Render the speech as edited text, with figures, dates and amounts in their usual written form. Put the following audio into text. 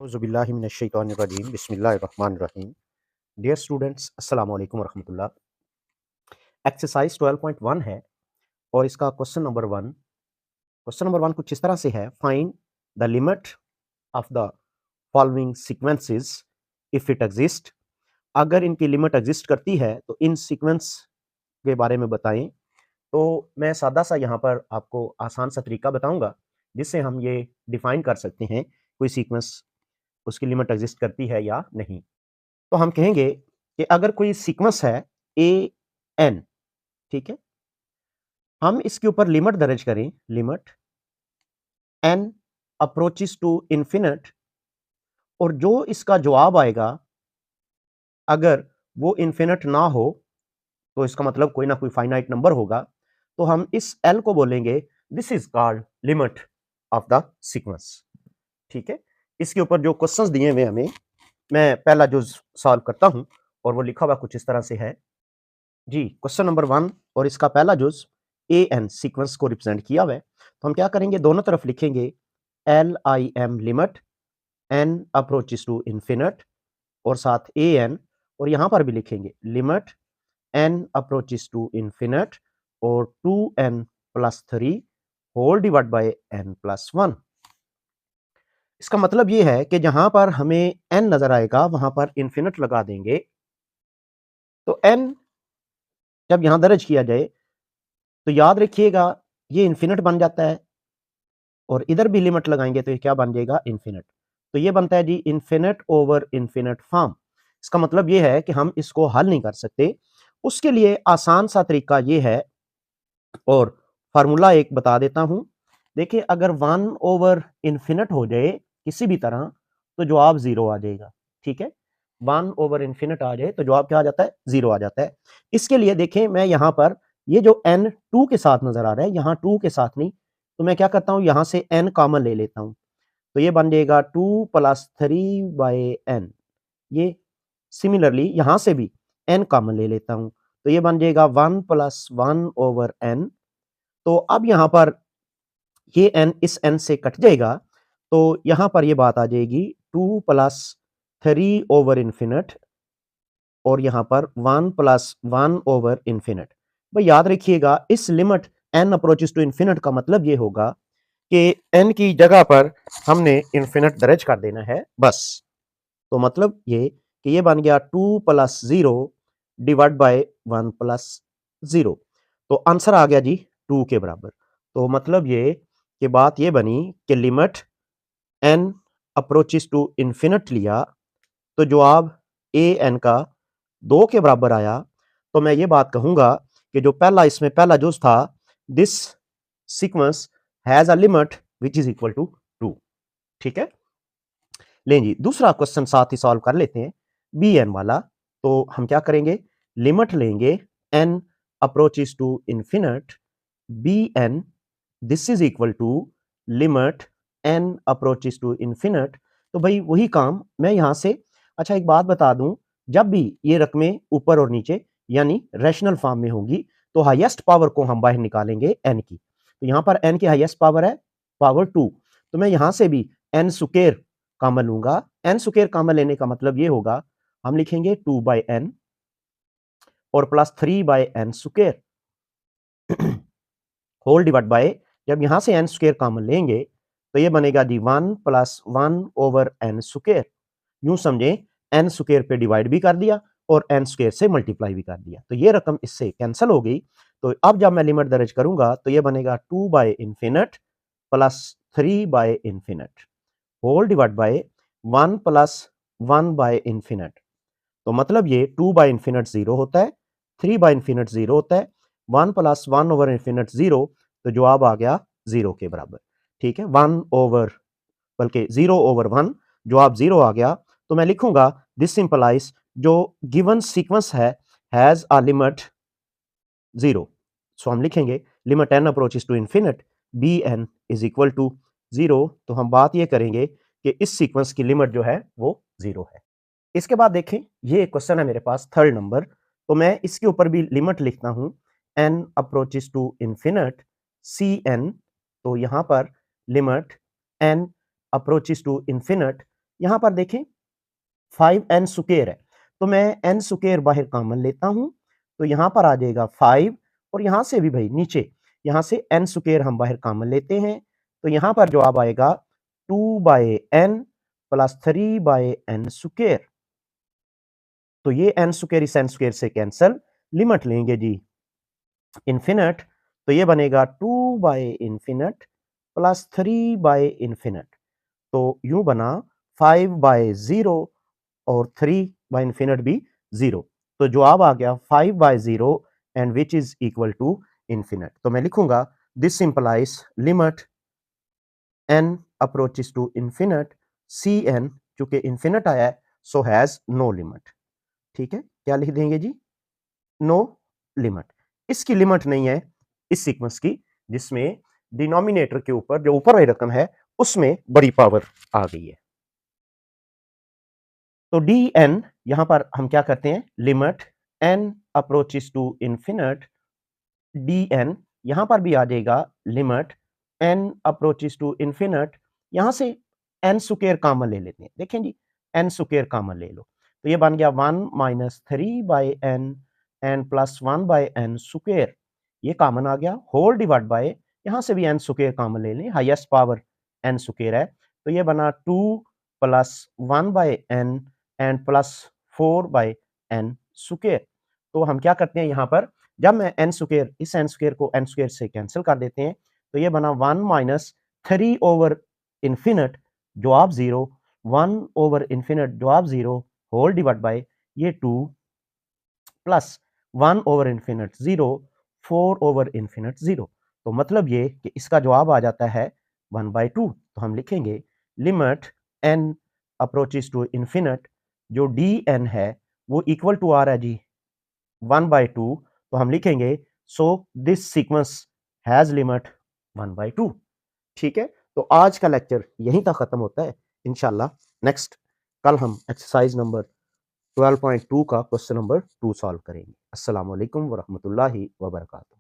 औज़ुबिल्लाहिमिनश्शैतानिर्रजीम बिस्मिल्लाहिर्रहमानिर्रहीम। Dear students, अस्सलाम वालेकुम वरहमतुल्लाह। एक्सरसाइज 12.1 है और इसका क्वेश्चन नंबर 1 कुछ इस तरह से है। Find the limit of the following sequences if it exist. अगर इनकी लिमिट एग्जिस्ट करती है तो इन सीक्वेंस के बारे में बताएं। तो मैं सादा सा यहाँ पर आपको आसान सा तरीका बताऊंगा जिससे हम ये डिफाइन कर सकते हैं कोई सीक्वेंस उसकी लिमिट एग्जिस्ट करती है या नहीं। तो हम कहेंगे कि अगर कोई सीक्वेंस है ए एन, ठीक है, हम इसके ऊपर लिमिट दर्ज करें, limit n approaches to infinite, और जो इसका जवाब आएगा अगर वो इंफिनिट ना हो तो इसका मतलब कोई ना कोई फाइनाइट नंबर होगा, तो हम इस एल को बोलेंगे this is called limit of the sequence. ठीक है, इसके ऊपर जो क्वेश्चंस दिए हुए हमें, मैं पहला जो सॉल्व करता हूं और वो लिखा हुआ कुछ इस तरह से है जी। क्वेश्चन नंबर 1 और इसका पहला जुज ए एन सीक्वेंस को रिप्रेजेंट किया हुआ है। तो हम क्या करेंगे, दोनों तरफ लिखेंगे L I M limit n approaches to infinite और साथ ए एन, और यहां पर भी लिखेंगे limit n approaches to infinite और 2n+3 whole divide by n+1। इसका मतलब ये है कि जहां पर हमें n नजर आएगा वहां पर इन्फिनिट लगा देंगे। तो n जब यहां दर्ज किया जाए तो याद रखिएगा ये इन्फिनिट बन जाता है, और इधर भी लिमिट लगाएंगे तो ये क्या बन जाएगा, इन्फिनिट। तो ये बनता है जी इन्फिनिट ओवर इन्फिनिट फॉर्म। इसका मतलब ये है कि हम इसको हल नहीं कर सकते। उसके लिए आसान सा तरीका ये है, और फार्मूला एक बता देता हूं। देखिए, अगर 1/इन्फिनिट हो जाए किसी भी तरह तो जवाब 0 आ जाएगा। ठीक है, 1/इन्फिनिट आ जाए तो जवाब क्या आ जाता है, 0 आ जाता है। इसके लिए देखें, मैं यहां पर ये जो n 2 के साथ नजर आ रहा है, यहां 2 के साथ नहीं, तो मैं क्या करता हूं, यहां से n कॉमन ले लेता हूं। तो ये बन जाएगा 2+3/n। ये सिमिलरली यहां से भी n कॉमन ले लेता हूं, तो ये बन जाएगा 1+1/n। तो अब यहां पर ये n इस n से कट जाएगा, तो यहां पर ये बात आ जाएगी 2+3/इन्फिनिट और यहां पर 1+1/इन्फिनिट। भाई याद रखिएगा, इस limit n approaches to infinite का मतलब ये होगा कि n की जगह पर हमने इन्फिनिट दर्ज कर देना है बस। तो मतलब ये कि ये बन गया 2+0 डिवाइड बाय 1+0। तो आंसर आ गया जी 2 के बराबर। तो मतलब ये कि बात ये बनी कि limit n approaches to infinite लिया तो जवाब ए एन का 2 के बराबर आया। तो मैं ये बात कहूंगा कि जो पहला इसमें पहला जुज था, this sequence has a limit which is equal to 2। ठीक है, लें जी दूसरा क्वेश्चन साथ ही सॉल्व कर लेते हैं, बी एन वाला। तो हम क्या करेंगे, लिमिट लेंगे n approaches to infinite b n, this is equal to limit n approaches to infinite. तो भाई वही काम मैं यहां से, अच्छा एक बात बता दूं, जब भी ये रकमें ऊपर और नीचे यानी रैशनल फॉर्म में होंगी तो हाईएस्ट पावर को हम बाहर निकालेंगे n की। तो यहां पर n की हाईएस्ट पावर है पावर 2, तो मैं यहां से भी n स्क्वायर कॉमन लूंगा। n स्क्वायर कॉमन लेने का मतलब ये होगा, हम लिखेंगे 2/n और +3/n square whole divide by, जब यहां से n स्क्वायर कॉमन लेंगे तो ये बनेगा जी 1+1/n स्क्वायर। यूं समझें n स्क्वायर पे डिवाइड भी कर दिया और n स्क्वायर से मल्टीप्लाई भी कर दिया, तो ये रकम इससे कैंसिल हो गई। तो अब जब मैं लिमिट दर्ज करूंगा तो ये बनेगा 2/इन्फिनिट +3/इन्फिनिट होल डिवाइड बाय 1+1/इन्फिनिट। तो मतलब ये 2/इन्फिनिट 0 होता है, 3/इन्फिनिट 0 होता है, 1+1/इन्फिनिट 0, तो जवाब आ गया 0 के बराबर। ठीक है, 1 ओवर बल्कि 0/1 जवाब 0 आ गया। तो मैं लिखूंगा दिस सिंपलाइज जो गिवन सीक्वेंस है हैज अ लिमिट 0। सो हम लिखेंगे limit n approaches to infinite b n is equal to 0। तो हम बात ये करेंगे कि इस सीक्वेंस की लिमिट जो है वो 0 है। इसके बाद देखें, ये क्वेश्चन है मेरे पास थर्ड नंबर, तो मैं इसके ऊपर भी लिमिट लिखता हूं n approaches to infinite c n. तो यहां पर limit n approaches to infinite यहाँ पर देखें 5n स्क्वायर है, तो मैं n स्क्वायर बाहर कॉमन लेता हूं, तो यहाँ पर आ जाएगा 5, और यहाँ से भी भाई नीचे यहाँ से n स्क्वायर हम बाहर कॉमन लेते हैं, तो यहाँ पर जवाब आएगा 2/n प्लस 3/n स्क्वायर। तो ये n स्क्वायर इस n स्क्वायर से कैंसल, लिमिट लेंगे जी इन्फिनिट, तो ये बनेगा 2/इंफिनिट प्लस 3/इंफिनिट, तो यूं बना 5/0 और 3/इंफिनिट भी 0, तो जवाब आ गया 5/0 and which is equal to infinite. तो मैं लिखूंगा this implies limit n approaches to infinite, cn चूंकि इंफिनिट आया है सो हैज नो लिमिट। ठीक है, क्या लिख देंगे जी, नो लिमिट। इसकी लिमिट नहीं है इस सीक्वेंस की जिसमें डिनोमिनेटर के ऊपर जो ऊपर वाली रकम है उसमें बड़ी पावर आ गई है। तो डी एन यहां पर हम क्या करते हैं, limit n approaches to infinite, d n यहां पर भी आ जाएगा limit n approaches to infinite, यहां से n स्क्वायर कॉमन ले लेते हैं, देखें जी n स्क्वायर कॉमन ले लो, तो ये बन गया 1 minus 3/n n plus 1/n square, ये कॉमन आ गया, होल डिवाइड बाय यहां से भी n स्क्वायर कॉमन ले लें, हाईएस्ट पावर n स्क्वायर है, तो ये बना 2 plus 1/n and plus 4/n square. तो हम क्या करते हैं यहाँ पर, जब मैं n स्क्वायर इस n स्क्वायर को n स्क्वायर से कैंसिल कर देते हैं, तो ये बना 1 माइनस 3 ओवर इंफिनिट जवाब 0, 1 ओवर इंफिनिट जवाब 0 होल डिवाइड बाय ये 2 plus 1 over infinite 0, 4 over infinite 0, तो मतलब ये कि इसका जवाब आ जाता है 1/2। तो हम लिखेंगे limit n approaches to infinite, जो डी एन है वो इक्वल टू आ रहा है जी 1/2, तो हम लिखेंगे so this sequence has limit 1/2। ठीक है, तो आज का लेक्चर यहीं तक खत्म होता है, इंशाल्लाह नेक्स्ट कल हम एक्सरसाइज नंबर 12.2 का क्वेश्चन नंबर 2 सॉल्व करेंगे। अस्सलाम वालेकुम वरहमतुल्लाहि वबरकातुहू।